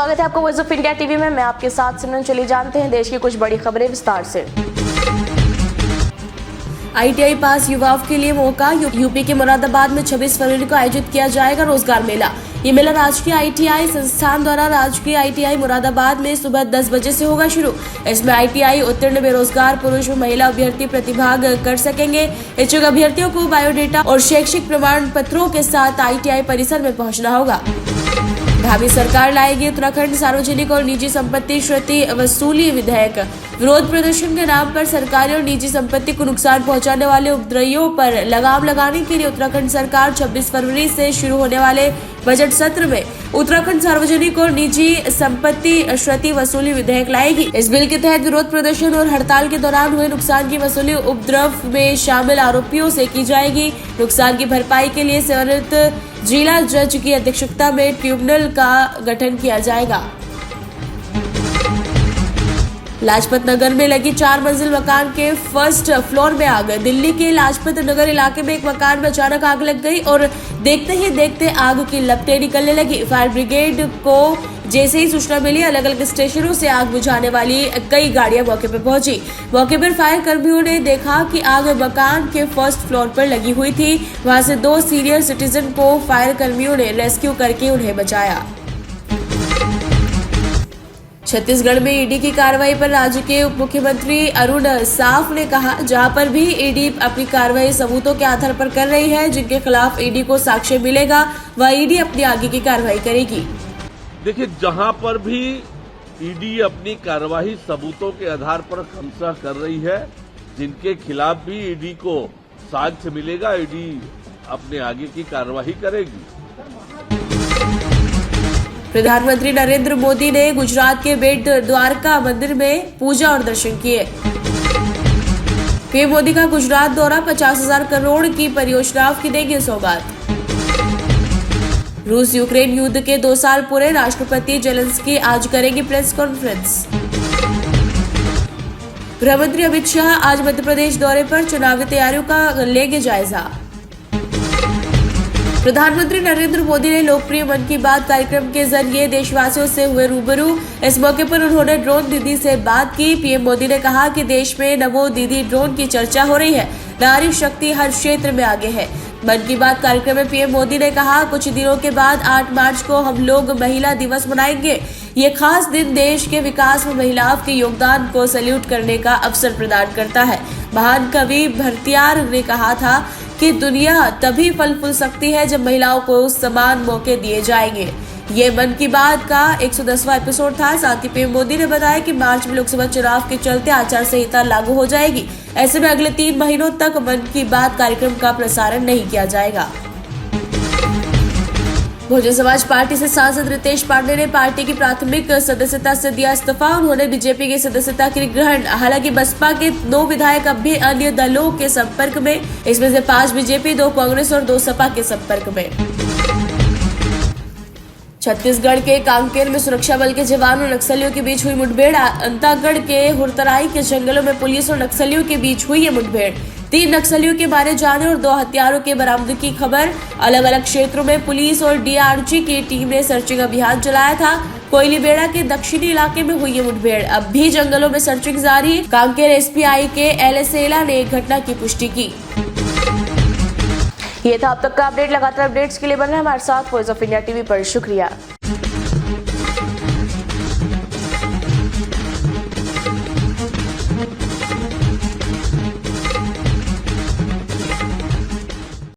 स्वागत है आपका वॉइस ऑफ इंडिया टीवी में। मैं आपके साथ सिमरन। चलिए जानते हैं देश की कुछ बड़ी खबरें विस्तार से। ITI पास युवाओं के लिए मौका। यूपी के मुरादाबाद में 26 फरवरी को आयोजित किया जाएगा रोजगार मेला। ये मेला राजकीय ITI संस्थान द्वारा राजकीय ITI मुरादाबाद में सुबह 10 बजे से होगा शुरू। इसमें ITI उत्तीर्ण बेरोजगार पुरुष व महिला अभ्यर्थी प्रतिभाग कर सकेंगे। इच्छुक अभ्यर्थियों को बायोडेटा और शैक्षिक प्रमाण पत्रों के साथ ITI परिसर में पहुँचना होगा। भावी सरकार लाएगी उत्तराखंड सार्वजनिक और निजी संपत्ति क्षति वसूली विधेयक। विरोध प्रदर्शन के नाम पर सरकारी और निजी संपत्ति को नुकसान पहुंचाने वाले उपद्रवियों पर लगाम लगाने के लिए उत्तराखंड सरकार 26 फरवरी से शुरू होने वाले बजट सत्र में उत्तराखंड सार्वजनिक और निजी संपत्ति क्षति वसूली विधेयक लाएगी। इस बिल के तहत विरोध प्रदर्शन और हड़ताल के दौरान हुए नुकसान की वसूली उपद्रव में शामिल आरोपियों से की जाएगी। नुकसान की भरपाई के लिए सेवानिवृत्त जिला जज की अध्यक्षता में ट्रिब्यूनल का गठन किया जाएगा। लाजपत नगर में लगी 4 मंजिल मकान के फर्स्ट फ्लोर में आग। दिल्ली के लाजपत नगर इलाके में एक मकान में अचानक आग लग गई और देखते ही देखते आग की लपटें निकलने लगी। फायर ब्रिगेड को जैसे ही सूचना मिली, अलग अलग स्टेशनों से आग बुझाने वाली कई गाड़ियां मौके पर पहुंची। मौके पर फायर कर्मियों ने देखा कि आग मकान के फर्स्ट फ्लोर पर लगी हुई थी। वहां से 2 सीनियर सिटीजन को फायर कर्मियों ने रेस्क्यू करके उन्हें बचाया। छत्तीसगढ़ में ईडी की कार्रवाई पर राज्य के उप मुख्यमंत्री अरुण साव ने कहा, जहां पर भी ईडी अपनी कार्रवाई सबूतों के आधार पर कर रही है, जिनके खिलाफ ईडी को साक्ष्य मिलेगा वह ईडी अपनी आगे की कार्रवाई करेगी। देखिए, जहां पर भी ईडी अपनी कार्रवाई सबूतों के आधार पर क्रमशः कर रही है, जिनके खिलाफ भी ईडी को साक्ष्य मिलेगा, ईडी अपने आगे की कार्रवाई करेगी। प्रधानमंत्री नरेंद्र मोदी ने गुजरात के बेट द्वारका मंदिर में पूजा और दर्शन किए। पीएम मोदी का गुजरात दौरा 50,000 करोड़ की परियोजनाओं की देगी सौगात। रूस यूक्रेन युद्ध के 2 साल पूरे, राष्ट्रपति जेलेंस्की आज करेंगे प्रेस कॉन्फ्रेंस। गृहमंत्री अमित शाह आज मध्य प्रदेश दौरे पर चुनावी तैयारियों का लेंगे जायजा। प्रधानमंत्री नरेंद्र मोदी ने लोकप्रिय मन की बात कार्यक्रम के जरिए देशवासियों से हुए रूबरू। इस मौके पर उन्होंने ड्रोन दीदी से बात की। पीएम मोदी ने कहा कि देश में नमो दीदी ड्रोन की चर्चा हो रही है। नारी शक्ति हर क्षेत्र में आगे है। मन की बात कार्यक्रम में पीएम मोदी ने कहा, कुछ दिनों के बाद 8 मार्च को हम लोग महिला दिवस मनाएंगे। ये खास दिन देश के विकास में महिलाओं के योगदान को सैल्यूट करने का अवसर प्रदान करता है। महान कवि भारतियार ने कहा था कि दुनिया तभी फल फूल सकती है जब महिलाओं को समान मौके दिए जाएंगे। ये मन की बात का 110वां एपिसोड था। साथ ही पीएम मोदी ने बताया कि मार्च में लोकसभा चुनाव के चलते आचार संहिता लागू हो जाएगी। ऐसे में अगले 3 महीनों तक मन की बात कार्यक्रम का प्रसारण नहीं किया जाएगा। बहुजन समाज पार्टी से सांसद रितेश पांडे ने पार्टी की प्राथमिक सदस्यता से दिया इस्तीफा। उन्होंने बीजेपी की सदस्यता के लिए ग्रहण। हालांकि बसपा के 9 विधायक अब भी अन्य दलों के संपर्क में, इसमें से 5 बीजेपी, 2 कांग्रेस और 2 सपा के संपर्क में। छत्तीसगढ़ के कांकेर में सुरक्षा बल के जवान और नक्सलियों के बीच हुई मुठभेड़। अंतागढ़ के हुरतराई के जंगलों में पुलिस और नक्सलियों के बीच हुई ये मुठभेड़। 3 नक्सलियों के मारे जाने और 2 हथियारों के बरामदगी की खबर। अलग अलग क्षेत्रों में पुलिस और DRG की टीम ने सर्चिंग अभियान चलाया था। कोयलीबेड़ा के दक्षिणी इलाके में हुई ये मुठभेड़। अब भी जंगलों में सर्चिंग जारी। कांकेर SPI के LSEला ने घटना की पुष्टि की। ये था अब तक का अपडेट। लगातार अपडेट्स के लिए बने हमारे साथ वॉइस ऑफ इंडिया टीवी पर। शुक्रिया।